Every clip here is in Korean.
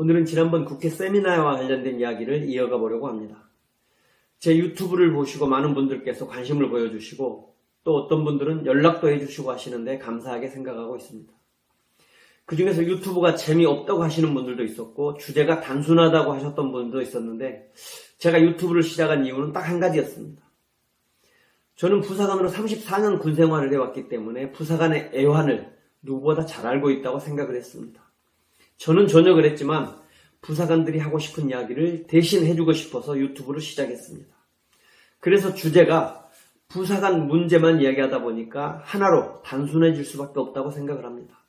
오늘은 지난번 국회 세미나와 관련된 이야기를 이어가 보려고 합니다. 제 유튜브를 보시고 많은 분들께서 관심을 보여주시고 또 어떤 분들은 연락도 해주시고 하시는데 감사하게 생각하고 있습니다. 그 중에서 유튜브가 재미없다고 하시는 분들도 있었고 주제가 단순하다고 하셨던 분도 있었는데 제가 유튜브를 시작한 이유는 딱 한 가지였습니다. 저는 부사관으로 34년 군 생활을 해왔기 때문에 부사관의 애환을 누구보다 잘 알고 있다고 생각을 했습니다. 저는 전역을 했지만 부사관들이 하고 싶은 이야기를 대신 해주고 싶어서 유튜브를 시작했습니다. 그래서 주제가 부사관 문제만 이야기하다 보니까 하나로 단순해질 수밖에 없다고 생각을 합니다.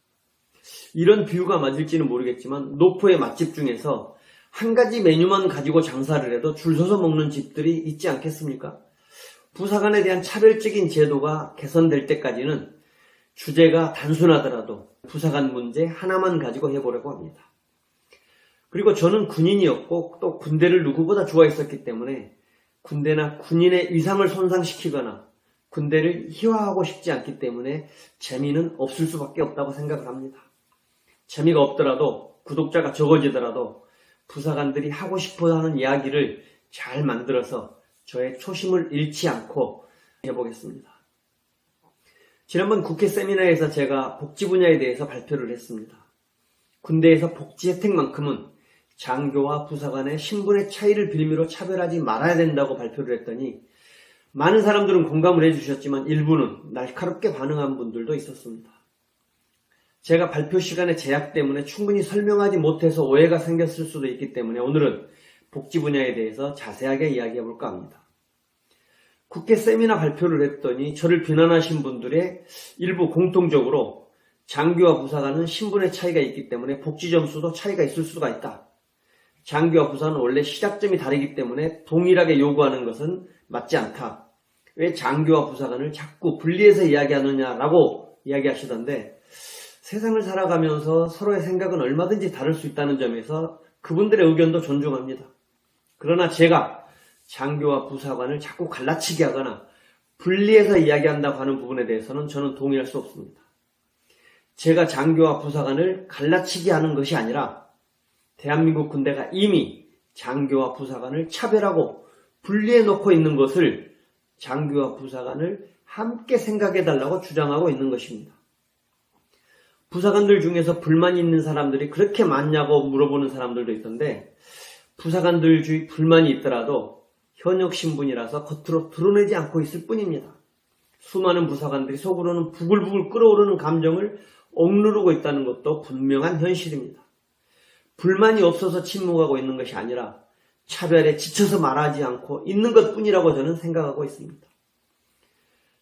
이런 비유가 맞을지는 모르겠지만 노포의 맛집 중에서 한 가지 메뉴만 가지고 장사를 해도 줄 서서 먹는 집들이 있지 않겠습니까? 부사관에 대한 차별적인 제도가 개선될 때까지는 주제가 단순하더라도 부사관 문제 하나만 가지고 해보려고 합니다. 그리고 저는 군인이었고 또 군대를 누구보다 좋아했었기 때문에 군대나 군인의 위상을 손상시키거나 군대를 희화하고 싶지 않기 때문에 재미는 없을 수밖에 없다고 생각을 합니다. 재미가 없더라도 구독자가 적어지더라도 부사관들이 하고 싶어하는 이야기를 잘 만들어서 저의 초심을 잃지 않고 해보겠습니다. 지난번 국회 세미나에서 제가 복지 분야에 대해서 발표를 했습니다. 군대에서 복지 혜택만큼은 장교와 부사관의 신분의 차이를 빌미로 차별하지 말아야 된다고 발표를 했더니 많은 사람들은 공감을 해주셨지만 일부는 날카롭게 반응한 분들도 있었습니다. 제가 발표 시간의 제약 때문에 충분히 설명하지 못해서 오해가 생겼을 수도 있기 때문에 오늘은 복지 분야에 대해서 자세하게 이야기해 볼까 합니다. 국회 세미나 발표를 했더니 저를 비난하신 분들의 일부 공통적으로 장교와 부사관은 신분의 차이가 있기 때문에 복지 점수도 차이가 있을 수가 있다. 장교와 부사관은 원래 시작점이 다르기 때문에 동일하게 요구하는 것은 맞지 않다. 왜 장교와 부사관을 자꾸 분리해서 이야기하느냐라고 이야기하시던데 세상을 살아가면서 서로의 생각은 얼마든지 다를 수 있다는 점에서 그분들의 의견도 존중합니다. 그러나 제가 장교와 부사관을 자꾸 갈라치게 하거나 분리해서 이야기한다고 하는 부분에 대해서는 저는 동의할 수 없습니다. 제가 장교와 부사관을 갈라치게 하는 것이 아니라 대한민국 군대가 이미 장교와 부사관을 차별하고 분리해 놓고 있는 것을 장교와 부사관을 함께 생각해달라고 주장하고 있는 것입니다. 부사관들 중에서 불만이 있는 사람들이 그렇게 많냐고 물어보는 사람들도 있던데 부사관들 주위 불만이 있더라도 현역 신분이라서 겉으로 드러내지 않고 있을 뿐입니다. 수많은 부사관들이 속으로는 부글부글 끓어오르는 감정을 억누르고 있다는 것도 분명한 현실입니다. 불만이 없어서 침묵하고 있는 것이 아니라 차별에 지쳐서 말하지 않고 있는 것뿐이라고 저는 생각하고 있습니다.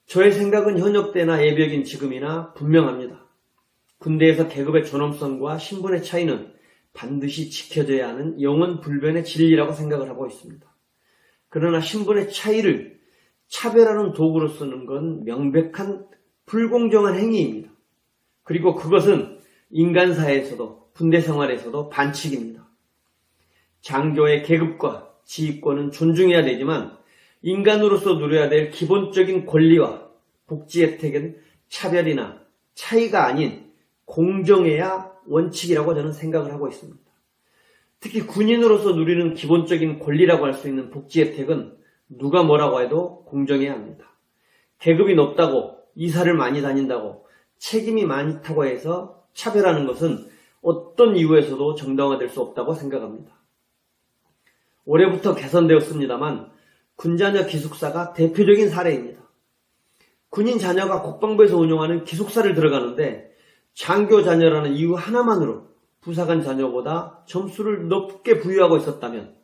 저의 생각은 현역 때나 예비역인 지금이나 분명합니다. 군대에서 계급의 존엄성과 신분의 차이는 반드시 지켜져야 하는 영원 불변의 진리라고 생각을 하고 있습니다. 그러나 신분의 차이를 차별하는 도구로 쓰는 건 명백한 불공정한 행위입니다. 그리고 그것은 인간사회에서도 군대 생활에서도 반칙입니다. 장교의 계급과 지휘권은 존중해야 되지만 인간으로서 누려야 될 기본적인 권리와 복지 혜택은 차별이나 차이가 아닌 공정해야 원칙이라고 저는 생각을 하고 있습니다. 특히 군인으로서 누리는 기본적인 권리라고 할 수 있는 복지 혜택은 누가 뭐라고 해도 공정해야 합니다. 계급이 높다고 이사를 많이 다닌다고 책임이 많다고 해서 차별하는 것은 어떤 이유에서도 정당화될 수 없다고 생각합니다. 올해부터 개선되었습니다만 군자녀 기숙사가 대표적인 사례입니다. 군인 자녀가 국방부에서 운영하는 기숙사를 들어가는데 장교 자녀라는 이유 하나만으로 부사관 자녀보다 점수를 높게 부여하고 있었다면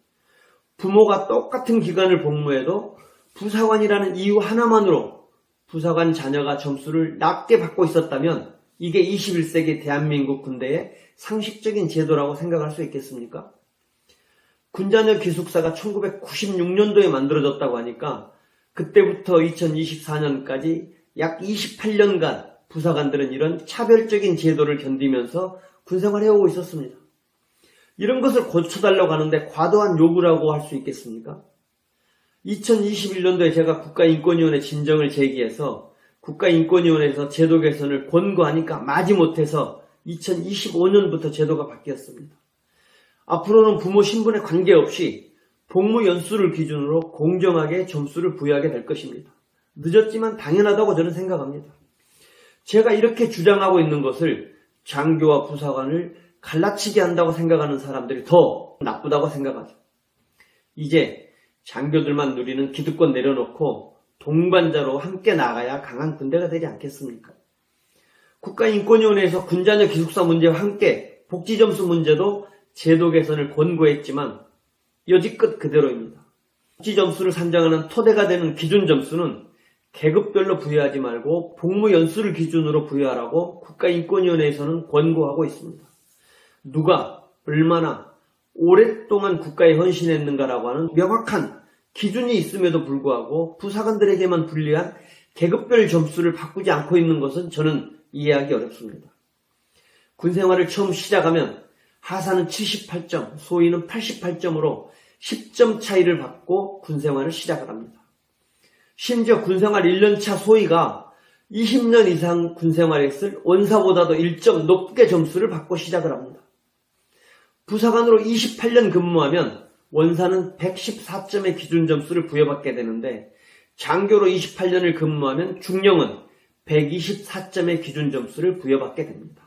부모가 똑같은 기간을 복무해도 부사관이라는 이유 하나만으로 부사관 자녀가 점수를 낮게 받고 있었다면 이게 21세기 대한민국 군대의 상식적인 제도라고 생각할 수 있겠습니까? 군자녀 기숙사가 1996년도에 만들어졌다고 하니까 그때부터 2024년까지 약 28년간 부사관들은 이런 차별적인 제도를 견디면서 군생활을 해오고 있었습니다. 이런 것을 고쳐달라고 하는데 과도한 요구라고 할 수 있겠습니까? 2021년도에 제가 국가인권위원회 진정을 제기해서 국가인권위원회에서 제도 개선을 권고하니까 마지못해서 2025년부터 제도가 바뀌었습니다. 앞으로는 부모 신분에 관계없이 복무 연수를 기준으로 공정하게 점수를 부여하게 될 것입니다. 늦었지만 당연하다고 저는 생각합니다. 제가 이렇게 주장하고 있는 것을 장교와 부사관을 갈라치게 한다고 생각하는 사람들이 더 나쁘다고 생각하죠. 이제 장교들만 누리는 기득권 내려놓고 동반자로 함께 나가야 강한 군대가 되지 않겠습니까? 국가인권위원회에서 군자녀 기숙사 문제와 함께 복지점수 문제도 제도 개선을 권고했지만 여지껏 그대로입니다. 복지점수를 산정하는 토대가 되는 기준점수는 계급별로 부여하지 말고 복무연수를 기준으로 부여하라고 국가인권위원회에서는 권고하고 있습니다. 누가 얼마나 오랫동안 국가에 헌신했는가라고 하는 명확한 기준이 있음에도 불구하고 부사관들에게만 불리한 계급별 점수를 바꾸지 않고 있는 것은 저는 이해하기 어렵습니다. 군생활을 처음 시작하면 하사는 78점, 소위는 88점으로 10점 차이를 받고 군생활을 시작을 합니다. 심지어 군생활 1년차 소위가 20년 이상 군생활했을 원사보다도 1점 높게 점수를 받고 시작을 합니다. 부사관으로 28년 근무하면 원사는 114점의 기준 점수를 부여받게 되는데 장교로 28년을 근무하면 중령은 124점의 기준 점수를 부여받게 됩니다.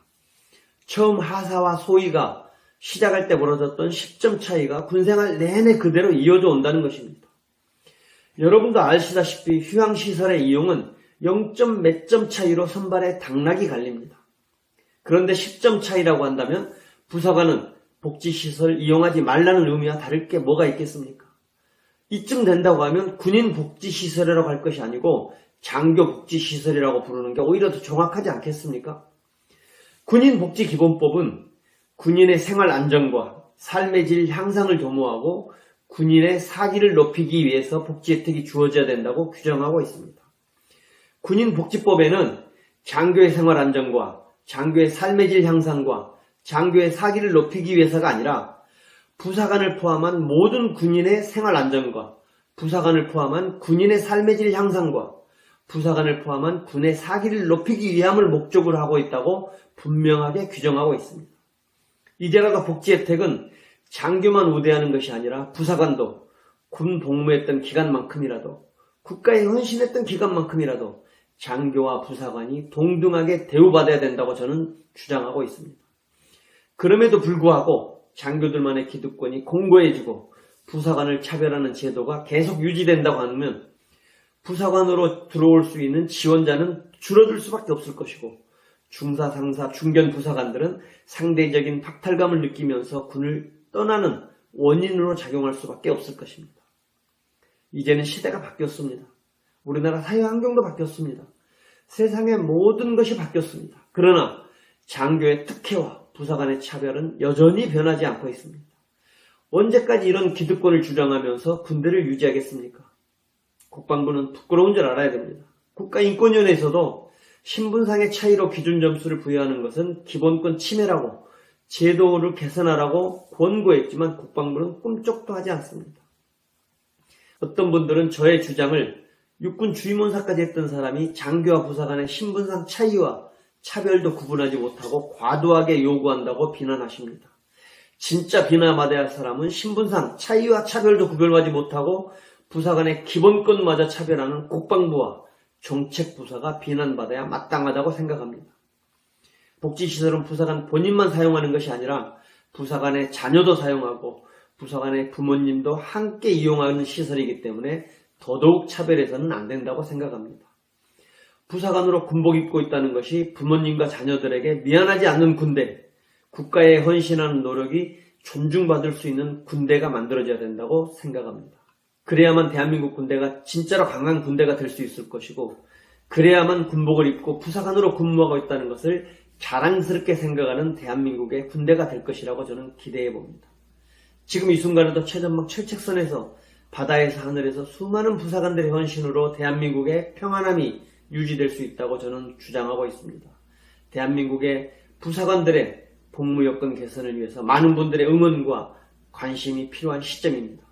처음 하사와 소위가 시작할 때 벌어졌던 10점 차이가 군생활 내내 그대로 이어져 온다는 것입니다. 여러분도 아시다시피 휴양시설의 이용은 0점 몇 점 차이로 선발에 당락이 갈립니다. 그런데 10점 차이라고 한다면 부사관은 복지시설 이용하지 말라는 의미와 다를 게 뭐가 있겠습니까? 이쯤 된다고 하면 군인 복지시설이라고 할 것이 아니고 장교 복지시설이라고 부르는 게 오히려 더 정확하지 않겠습니까? 군인복지기본법은 군인의 생활 안정과 삶의 질 향상을 도모하고 군인의 사기를 높이기 위해서 복지 혜택이 주어져야 된다고 규정하고 있습니다. 군인복지법에는 장교의 생활 안정과 장교의 삶의 질 향상과 장교의 사기를 높이기 위해서가 아니라 부사관을 포함한 모든 군인의 생활 안정과 부사관을 포함한 군인의 삶의 질 향상과 부사관을 포함한 군의 사기를 높이기 위함을 목적으로 하고 있다고 분명하게 규정하고 있습니다. 이제라도 복지 혜택은 장교만 우대하는 것이 아니라 부사관도 군 복무했던 기간만큼이라도 국가에 헌신했던 기간만큼이라도 장교와 부사관이 동등하게 대우받아야 된다고 저는 주장하고 있습니다. 그럼에도 불구하고 장교들만의 기득권이 공고해지고 부사관을 차별하는 제도가 계속 유지된다고 하면 부사관으로 들어올 수 있는 지원자는 줄어들 수밖에 없을 것이고 중사, 상사, 중견 부사관들은 상대적인 박탈감을 느끼면서 군을 떠나는 원인으로 작용할 수밖에 없을 것입니다. 이제는 시대가 바뀌었습니다. 우리나라 사회 환경도 바뀌었습니다. 세상의 모든 것이 바뀌었습니다. 그러나 장교의 특혜와 부사관의 차별은 여전히 변하지 않고 있습니다. 언제까지 이런 기득권을 주장하면서 군대를 유지하겠습니까? 국방부는 부끄러운 줄 알아야 됩니다. 국가인권위원회에서도 신분상의 차이로 기준 점수를 부여하는 것은 기본권 침해라고 제도를 개선하라고 권고했지만 국방부는 꿈쩍도 하지 않습니다. 어떤 분들은 저의 주장을 육군 주임원사까지 했던 사람이 장교와 부사관의 신분상 차이와 차별도 구분하지 못하고 과도하게 요구한다고 비난하십니다. 진짜 비난받아야 할 사람은 신분상 차이와 차별도 구별하지 못하고 부사관의 기본권마저 차별하는 국방부와 정책부사가 비난받아야 마땅하다고 생각합니다. 복지시설은 부사관 본인만 사용하는 것이 아니라 부사관의 자녀도 사용하고 부사관의 부모님도 함께 이용하는 시설이기 때문에 더더욱 차별해서는 안 된다고 생각합니다. 부사관으로 군복 입고 있다는 것이 부모님과 자녀들에게 미안하지 않는 군대, 국가에 헌신하는 노력이 존중받을 수 있는 군대가 만들어져야 된다고 생각합니다. 그래야만 대한민국 군대가 진짜로 강한 군대가 될 수 있을 것이고 그래야만 군복을 입고 부사관으로 근무하고 있다는 것을 자랑스럽게 생각하는 대한민국의 군대가 될 것이라고 저는 기대해 봅니다. 지금 이 순간에도 최전방 철책선에서 바다에서 하늘에서 수많은 부사관들의 헌신으로 대한민국의 평안함이 유지될 수 있다고 저는 주장하고 있습니다. 대한민국의 부사관들의 복무 여건 개선을 위해서 많은 분들의 응원과 관심이 필요한 시점입니다.